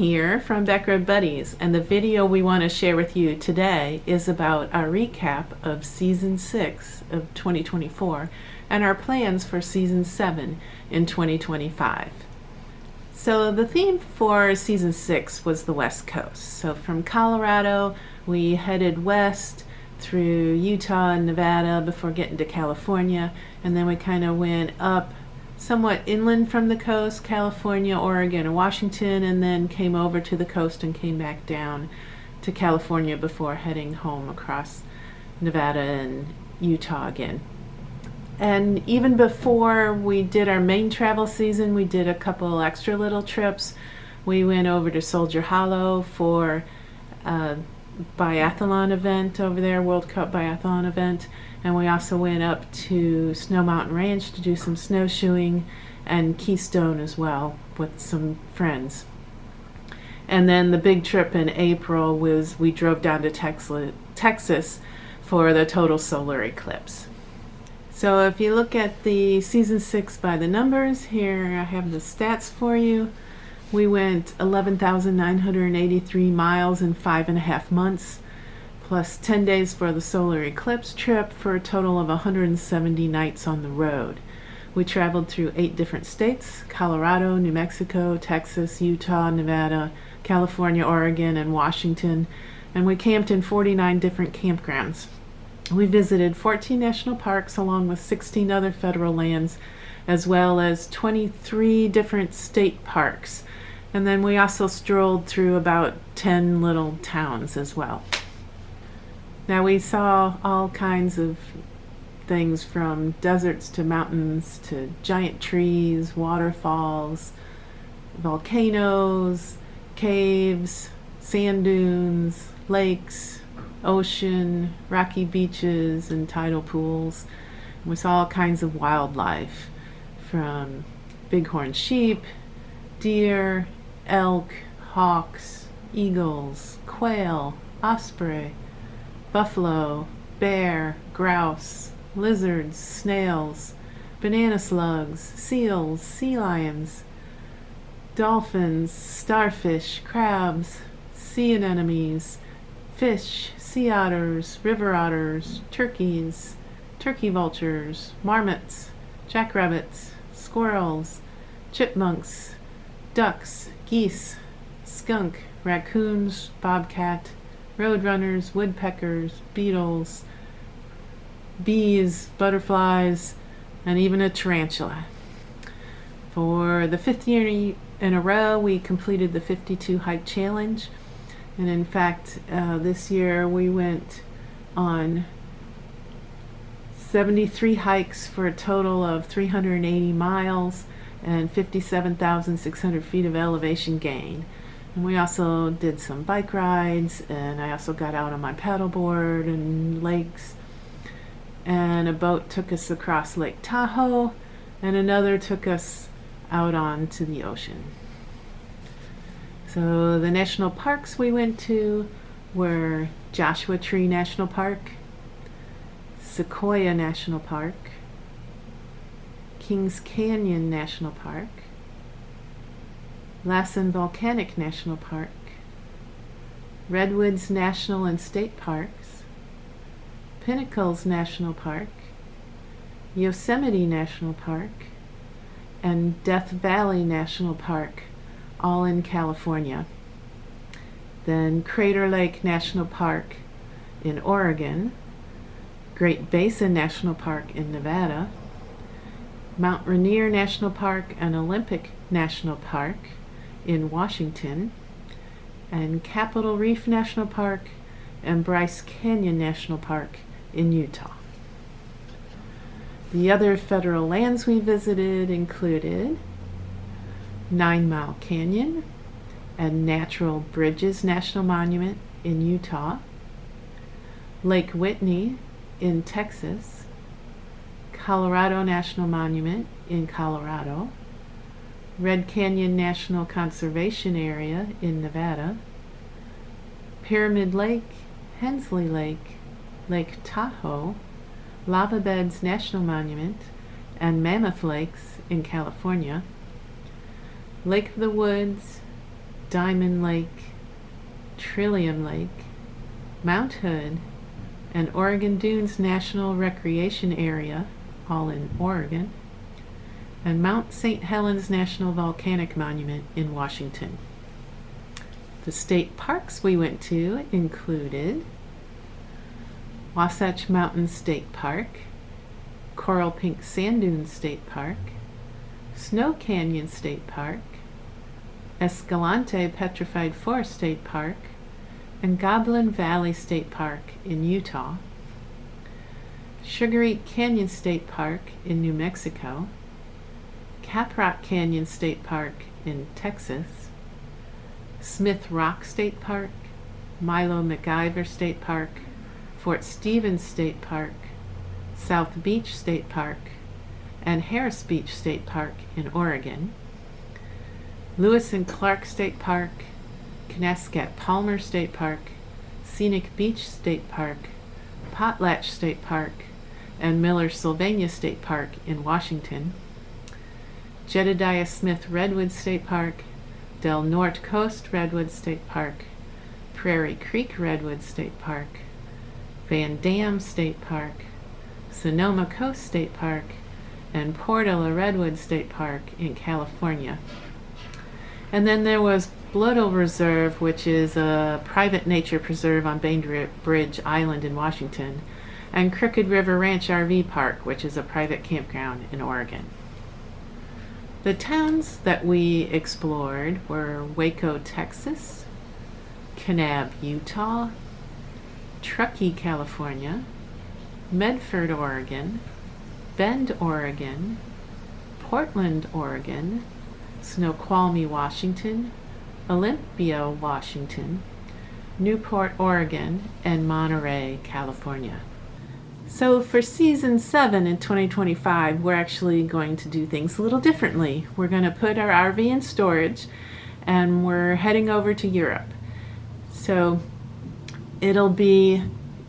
here from Backroad Buddies, and the video we want to share with you today is about our recap of Season 6 of 2024 and our plans for Season 7 in 2025. So the theme for Season 6 was the West Coast. So from Colorado, we headed west through Utah and Nevada before getting to California, and then we kind of went up somewhat inland from the coast, California, Oregon, and Washington, and then came over to the coast and came back down to California before heading home across Nevada and Utah again. And even before we did our main travel season, we did a couple extra little trips. We went over to Soldier Hollow for a biathlon event over there, World Cup biathlon event. And we also went up to Snow Mountain Ranch to do some snowshoeing, and Keystone as well with some friends. And then the big trip in April was we drove down to Texas for the total solar eclipse. So if you look at the Season 6 by the numbers, here I have the stats for you. We went 11,983 miles in 5.5 months, plus 10 days for the solar eclipse trip, for a total of 170 nights on the road. We traveled through 8 different states: Colorado, New Mexico, Texas, Utah, Nevada, California, Oregon, and Washington, and we camped in 49 different campgrounds. We visited 14 national parks along with 16 other federal lands, as well as 23 different state parks. And then we also strolled through about 10 little towns as well. Now we saw all kinds of things, from deserts to mountains to giant trees, waterfalls, volcanoes, caves, sand dunes, lakes, ocean, rocky beaches, and tidal pools. We saw all kinds of wildlife, from bighorn sheep, deer, elk, hawks, eagles, quail, osprey, buffalo, bear, grouse, lizards, snails, banana slugs, seals, sea lions, dolphins, starfish, crabs, sea anemones, fish, sea otters, river otters, turkeys, turkey vultures, marmots, jackrabbits, squirrels, chipmunks, ducks, geese, skunk, raccoons, bobcat, roadrunners, woodpeckers, beetles, bees, butterflies, and even a tarantula. For the 5th year in a row, we completed the 52 hike challenge. And in fact, this year we went on 73 hikes for a total of 380 miles and 57,600 feet of elevation gain. And we also did some bike rides, and I also got out on my paddleboard and lakes. And a boat took us across Lake Tahoe, and another took us out onto the ocean. So the national parks we went to were Joshua Tree National Park, Sequoia National Park, Kings Canyon National Park, Lassen Volcanic National Park, Redwoods National and State Parks, Pinnacles National Park, Yosemite National Park, and Death Valley National Park, all in California. Then Crater Lake National Park in Oregon, Great Basin National Park in Nevada, Mount Rainier National Park and Olympic National Park in Washington, and Capitol Reef National Park and Bryce Canyon National Park in Utah. The other federal lands we visited included 9 Mile Canyon and Natural Bridges National Monument in Utah, Lake Whitney in Texas, Colorado National Monument in Colorado, Red Canyon National Conservation Area in Nevada, Pyramid Lake, Hensley Lake, Lake Tahoe, Lava Beds National Monument, and Mammoth Lakes in California, Lake of the Woods, Diamond Lake, Trillium Lake, Mount Hood, and Oregon Dunes National Recreation Area, all in Oregon, and Mount St. Helens National Volcanic Monument in Washington. The state parks we went to included Wasatch Mountain State Park, Coral Pink Sand Dunes State Park, Snow Canyon State Park, Escalante Petrified Forest State Park, and Goblin Valley State Park in Utah, Sugar Eat Canyon State Park in New Mexico, Caprock Canyon State Park in Texas, Smith Rock State Park, Milo McIver State Park, Fort Stevens State Park, South Beach State Park, and Harris Beach State Park in Oregon, Lewis and Clark State Park, Knasket Palmer State Park, Scenic Beach State Park, Potlatch State Park, and Miller Sylvania State Park in Washington, Jedediah Smith Redwood State Park, Del Norte Coast Redwood State Park, Prairie Creek Redwood State Park, Van Dam State Park, Sonoma Coast State Park, and Portola Redwood State Park in California. And then there was Bloodle Reserve, which is a private nature preserve on Bainbridge Island in Washington, and Crooked River Ranch RV Park, which is a private campground in Oregon. The towns that we explored were Waco, Texas, Kanab, Utah, Truckee, California, Medford, Oregon, Bend, Oregon, Portland, Oregon, Snoqualmie, Washington, Olympia, Washington, Newport, Oregon, and Monterey, California. So for season 7 in 2025, we're actually going to do things a little differently. We're going to put our RV in storage and we're heading over to Europe. So it'll be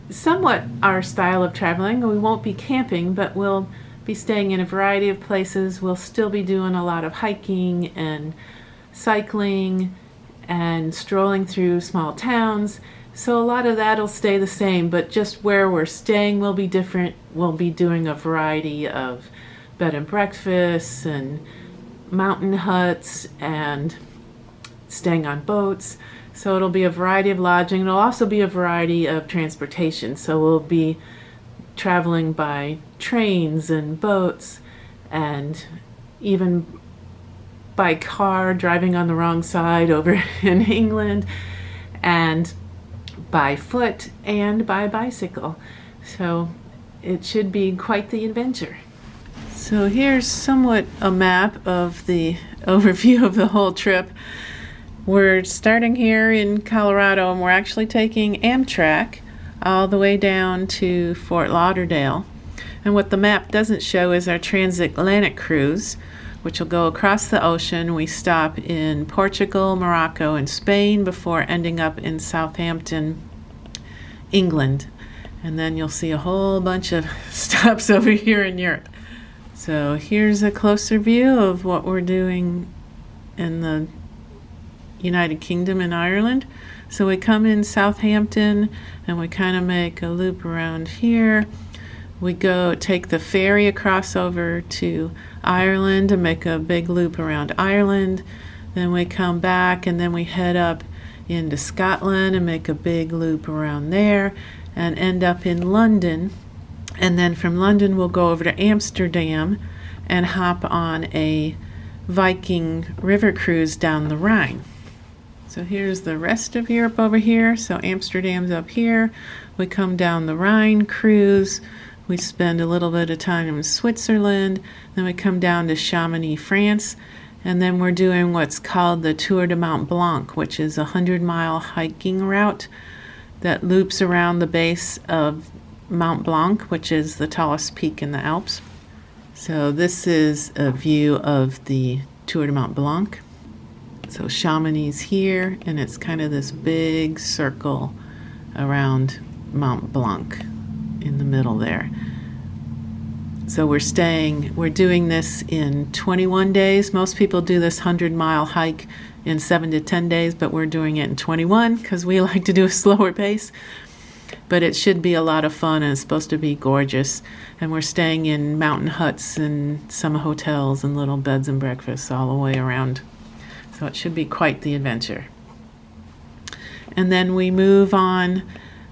somewhat our style of traveling. We won't be camping, but we'll be staying in a variety of places. We'll still be doing a lot of hiking and cycling and strolling through small towns. So a lot of that'll stay the same, but just where we're staying will be different. We'll be doing a variety of bed and breakfasts and mountain huts and staying on boats. So it'll be a variety of lodging. It'll also be a variety of transportation. So we'll be traveling by trains and boats and even by car, driving on the wrong side over in England, and by foot and by bicycle. So it should be quite the adventure. So here's somewhat a map of the overview of the whole trip. We're starting here in Colorado and we're actually taking Amtrak all the way down to Fort Lauderdale. And what the map doesn't show is our transatlantic cruise, which will go across the ocean. We stop in Portugal, Morocco, and Spain before ending up in Southampton, England. And then you'll see a whole bunch of stops over here in Europe. So here's a closer view of what we're doing in the United Kingdom and Ireland. So we come in Southampton and we kind of make a loop around here. We go take the ferry across over to Ireland and make a big loop around Ireland. Then we come back and then we head up into Scotland and make a big loop around there and end up in London. And then from London we'll go over to Amsterdam and hop on a Viking river cruise down the Rhine. So here's the rest of Europe over here. So Amsterdam's up here. We come down the Rhine, cruise. We spend a little bit of time in Switzerland. Then we come down to Chamonix, France. And then we're doing what's called the Tour de Mont Blanc, which is a 100-mile hiking route that loops around the base of Mont Blanc, which is the tallest peak in the Alps. So this is a view of the Tour de Mont Blanc. So Chamonix here, and it's kind of this big circle around Mont Blanc in the middle there. So we're doing this in 21 days. Most people do this 100-mile hike in 7 to 10 days, but we're doing it in 21 because we like to do a slower pace. But it should be a lot of fun, and it's supposed to be gorgeous. And we're staying in mountain huts and some hotels and little beds and breakfasts all the way around. So it should be quite the adventure. And then we move on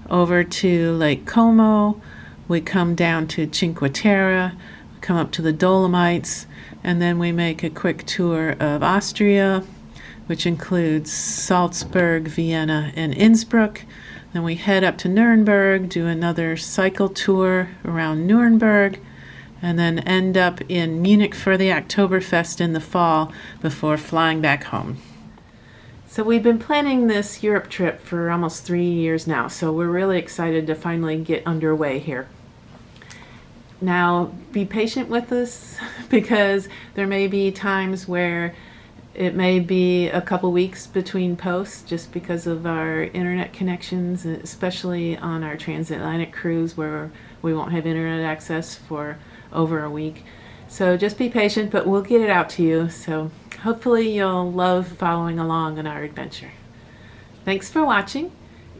over to Lake Como. We come down to Cinque Terre, come up to the Dolomites, and then we make a quick tour of Austria, which includes Salzburg, Vienna, and Innsbruck. Then we head up to Nuremberg, do another cycle tour around Nuremberg, and then end up in Munich for the Oktoberfest in the fall before flying back home. So we've been planning this Europe trip for almost 3 years now, so we're really excited to finally get underway here. Now, be patient with us because there may be times where it may be a couple weeks between posts just because of our internet connections, especially on our transatlantic cruise where we won't have internet access for over a week. So just be patient, but we'll get it out to you. So hopefully you'll love following along on our adventure. Thanks for watching.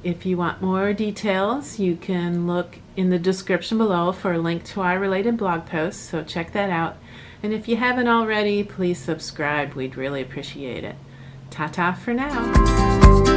If you want more details, you can look in the description below for a link to our related blog posts, so check that out. And if you haven't already, please subscribe. We'd really appreciate it. Ta-ta for now.